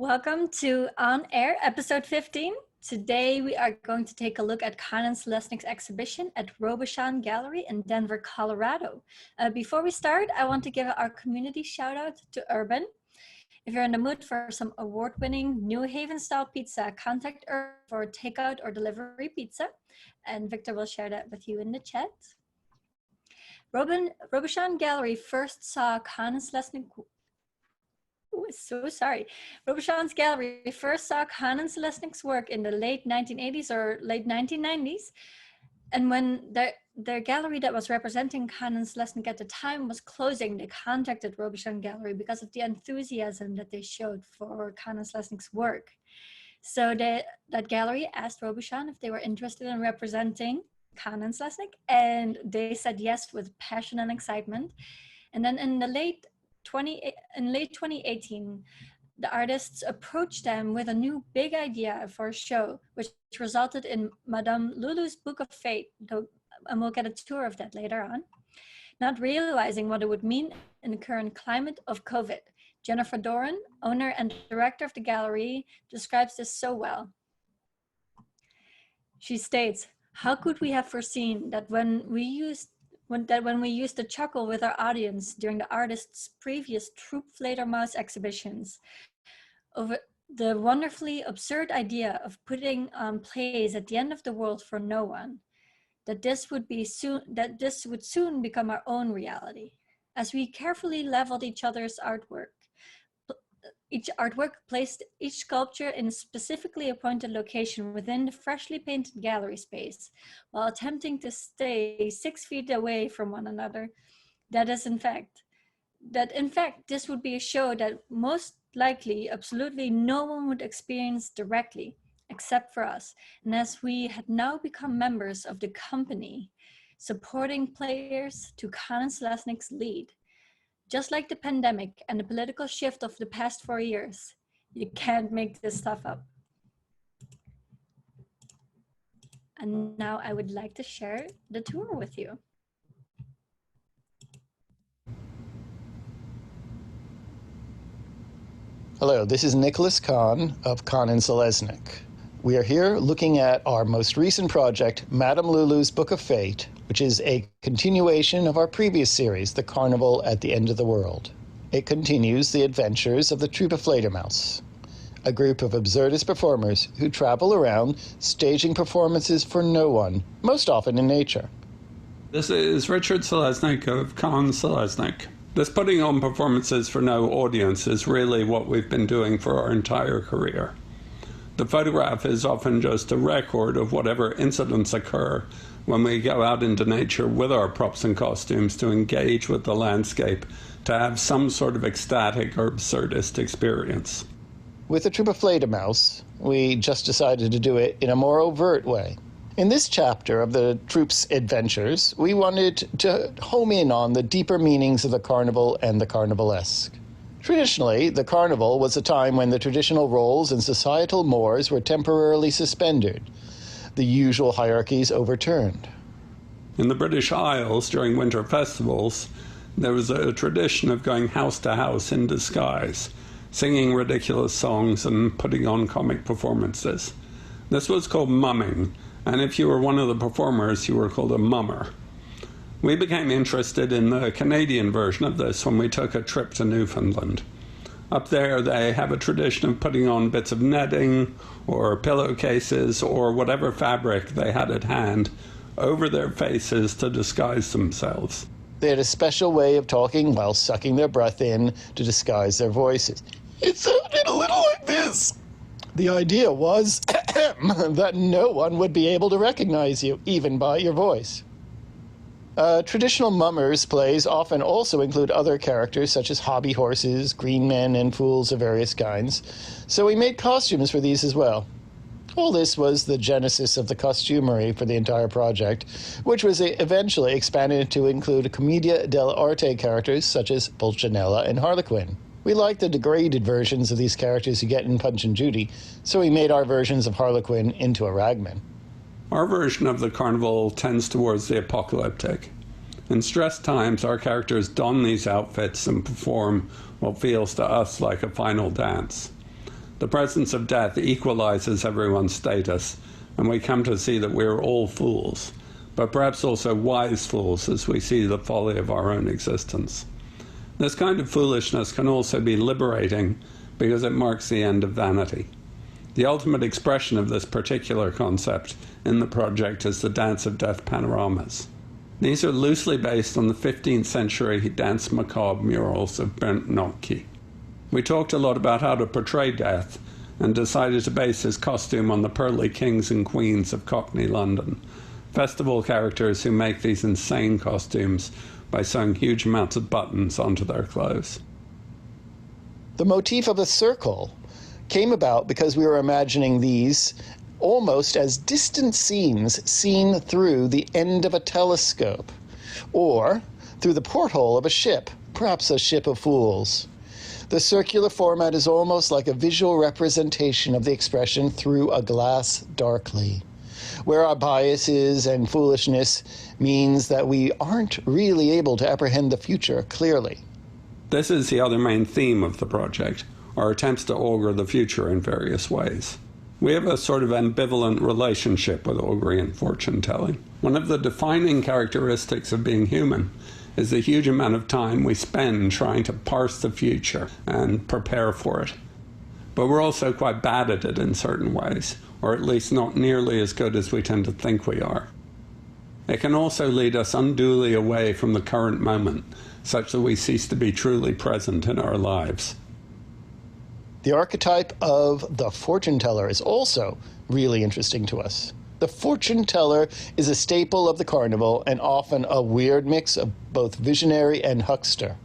Welcome to On Air, episode 15. Today we are going to take a look at Kahn Selesnick's exhibition at Robischon Gallery in Denver, Colorado. Before we start, I want to give our community shout out to Urban. If you're in the mood for some award-winning New Haven-style pizza, contact Urban for takeout or delivery pizza, and Victor will share that with you in the chat. Robischon Gallery first saw Kahn Selesnick. Robischon's gallery first saw Kahn Selesnick's work in the late 1980s or late 1990s. And when their gallery that was representing Kahn Selesnick at the time was closing, they contacted Robischon Gallery because of the enthusiasm that they showed for Kahn Selesnick's work. So that gallery asked Robischon if they were interested in representing Kahn Selesnick, and they said yes with passion and excitement. And then in late 2018, the artists approached them with a new big idea for a show, which resulted in Madame Lulu's Book of Fate, and we'll get a tour of that later on. Not realizing what it would mean in the current climate of COVID, Jennifer Doran, owner and director of the gallery, describes this so well. She states, "How could we have foreseen that when we used to chuckle with our audience during the artist's previous Troop Fledermaus exhibitions over the wonderfully absurd idea of putting on plays at the end of the world for no one, that this would soon become our own reality. As we carefully leveled each artwork placed each sculpture in a specifically appointed location within the freshly painted gallery space, while attempting to stay 6 feet away from one another. That in fact, this would be a show that most likely absolutely no one would experience directly, except for us. And as we had now become members of the company, supporting players to Kahn Selesnick's lead. Just like the pandemic and the political shift of the past 4 years, you can't make this stuff up." And now I would like to share the tour with you. Hello, this is Nicholas Kahn of Kahn Selesnick. We are here looking at our most recent project, Madame Lulu's Book of Fate, which is a continuation of our previous series, The Carnival at the End of the World. It continues the adventures of the Troupe of Fledermaus, a group of absurdist performers who travel around staging performances for no one, most often in nature. This is Richard Selesnick of Kahn Selesnick. This putting on performances for no audience is really what we've been doing for our entire career. The photograph is often just a record of whatever incidents occur when we go out into nature with our props and costumes to engage with the landscape, to have some sort of ecstatic or absurdist experience. With the Troupe of Fledermaus, we just decided to do it in a more overt way. In this chapter of the troupe's adventures, we wanted to home in on the deeper meanings of the carnival and the carnivalesque. Traditionally, the carnival was a time when the traditional roles and societal mores were temporarily suspended, the usual hierarchies overturned. In the British Isles, during winter festivals, there was a tradition of going house to house in disguise, singing ridiculous songs and putting on comic performances. This was called mumming, and if you were one of the performers, you were called a mummer. We became interested in the Canadian version of this when we took a trip to Newfoundland. Up there, they have a tradition of putting on bits of netting or pillowcases or whatever fabric they had at hand over their faces to disguise themselves. They had a special way of talking while sucking their breath in to disguise their voices. It sounded a little like this. The idea was that no one would be able to recognize you, even by your voice. Traditional mummers plays often also include other characters such as hobby horses, green men, and fools of various kinds, so we made costumes for these as well. All this was the genesis of the costumery for the entire project, which was eventually expanded to include commedia dell'arte characters such as Pulcinella and Harlequin. We liked the degraded versions of these characters you get in Punch and Judy, so we made our versions of Harlequin into a ragman. Our version of the carnival tends towards the apocalyptic. In stressed times, our characters don these outfits and perform what feels to us like a final dance. The presence of death equalizes everyone's status, and we come to see that we're all fools, but perhaps also wise fools as we see the folly of our own existence. This kind of foolishness can also be liberating because it marks the end of vanity. The ultimate expression of this particular concept in the project is the Dance of Death panoramas. These are loosely based on the 15th century Dance Macabre murals of Bernd Notke. We talked a lot about how to portray death and decided to base his costume on the pearly kings and queens of Cockney London, festival characters who make these insane costumes by sewing huge amounts of buttons onto their clothes. The motif of a circle came about because we were imagining these almost as distant scenes seen through the end of a telescope, or through the porthole of a ship, perhaps a ship of fools. The circular format is almost like a visual representation of the expression through a glass darkly, where our biases and foolishness means that we aren't really able to apprehend the future clearly. This is the other main theme of the project, our attempts to augur the future in various ways. We have a sort of ambivalent relationship with augury and fortune-telling. One of the defining characteristics of being human is the huge amount of time we spend trying to parse the future and prepare for it. But we're also quite bad at it in certain ways, or at least not nearly as good as we tend to think we are. It can also lead us unduly away from the current moment, such that we cease to be truly present in our lives. The archetype of the fortune teller is also really interesting to us. The fortune teller is a staple of the carnival and often a weird mix of both visionary and huckster.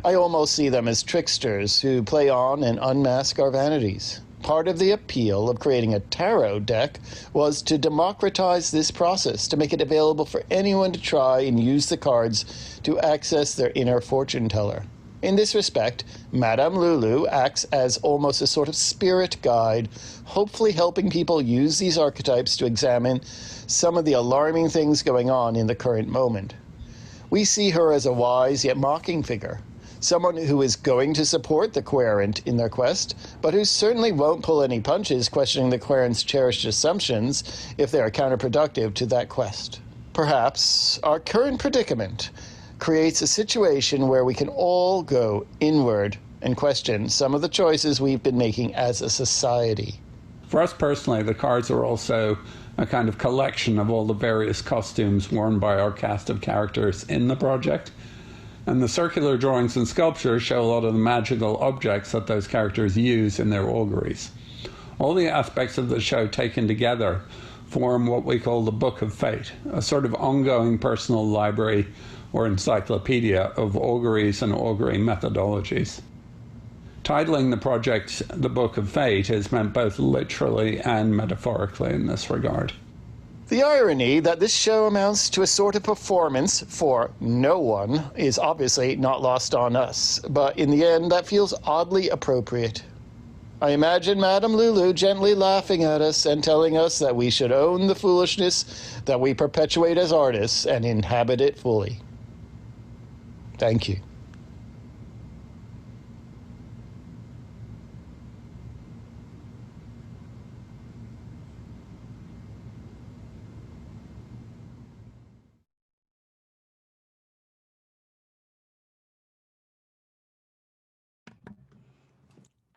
I almost see them as tricksters who play on and unmask our vanities. Part of the appeal of creating a tarot deck was to democratize this process, to make it available for anyone to try and use the cards to access their inner fortune teller. In this respect, Madame Lulu acts as almost a sort of spirit guide, hopefully helping people use these archetypes to examine some of the alarming things going on in the current moment. We see her as a wise yet mocking figure, someone who is going to support the querent in their quest, but who certainly won't pull any punches questioning the querent's cherished assumptions if they are counterproductive to that quest. Perhaps our current predicament creates a situation where we can all go inward and question some of the choices we've been making as a society. For us personally, the cards are also a kind of collection of all the various costumes worn by our cast of characters in the project. And the circular drawings and sculptures show a lot of the magical objects that those characters use in their auguries. All the aspects of the show taken together form what we call the Book of Fate, a sort of ongoing personal library or encyclopedia of auguries and augury methodologies. Titling the project The Book of Fate is meant both literally and metaphorically in this regard. The irony that this show amounts to a sort of performance for no one is obviously not lost on us, but in the end that feels oddly appropriate. I imagine Madame Lulu gently laughing at us and telling us that we should own the foolishness that we perpetuate as artists and inhabit it fully. Thank you.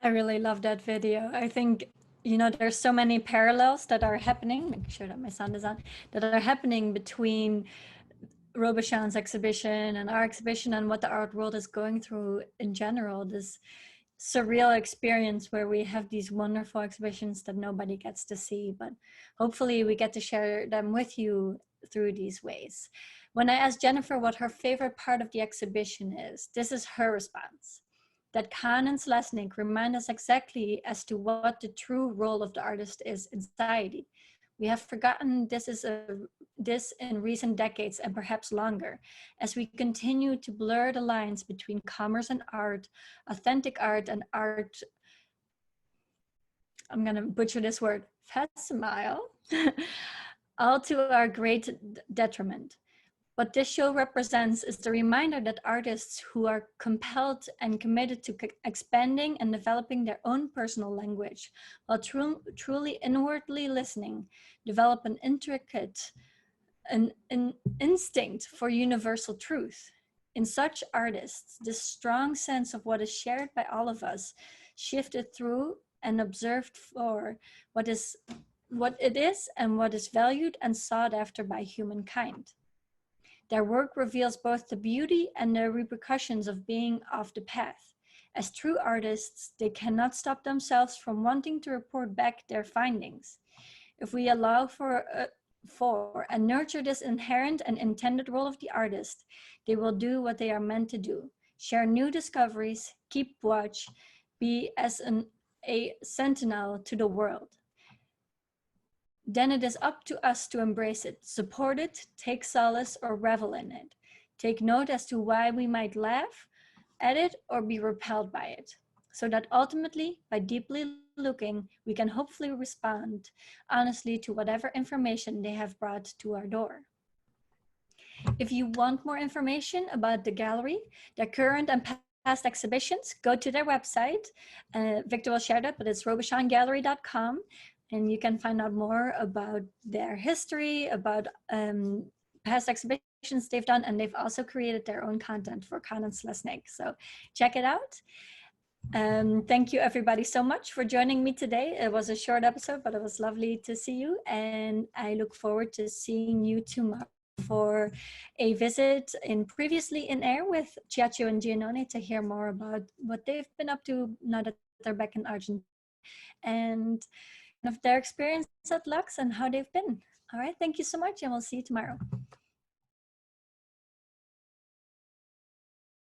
I really love that video. I think, there's so many parallels that are happening, make sure that my sound is on, that are happening between Robischon's exhibition and our exhibition and what the art world is going through in general. This surreal experience where we have these wonderful exhibitions that nobody gets to see, but hopefully we get to share them with you through these ways. When I asked Jennifer what her favorite part of the exhibition is, this is her response: that Kahn and Selesnick remind us exactly as to what the true role of the artist is in society. We have forgotten this in recent decades and perhaps longer, as we continue to blur the lines between commerce and art, authentic art and art, I'm gonna butcher this word, facsimile, all to our great detriment. What this show represents is the reminder that artists who are compelled and committed to expanding and developing their own personal language, while truly inwardly listening, develop an intricate an instinct for universal truth. In such artists, this strong sense of what is shared by all of us, shifted through and observed for what it is and what is valued and sought after by humankind. Their work reveals both the beauty and the repercussions of being off the path. As true artists, they cannot stop themselves from wanting to report back their findings. If we allow for and nurture this inherent and intended role of the artist, they will do what they are meant to do: share new discoveries, keep watch, be as a sentinel to the world. Then it is up to us to embrace it, support it, take solace, or revel in it. Take note as to why we might laugh at it or be repelled by it, so that ultimately, by deeply looking, we can hopefully respond honestly to whatever information they have brought to our door. If you want more information about the gallery, their current and past exhibitions, go to their website. Victor will share that, but it's robischongallery.com. And you can find out more about their history, about past exhibitions they've done, and they've also created their own content for Kahn Selesnick. So check it out. Thank you everybody so much for joining me today. It was a short episode, but it was lovely to see you. And I look forward to seeing you tomorrow for a visit previously in AiR with Chiacho and Giannone to hear more about what they've been up to now that they're back in Argentina, and of their experience at Lux and how they've been. All right, thank you so much, and we'll see you tomorrow.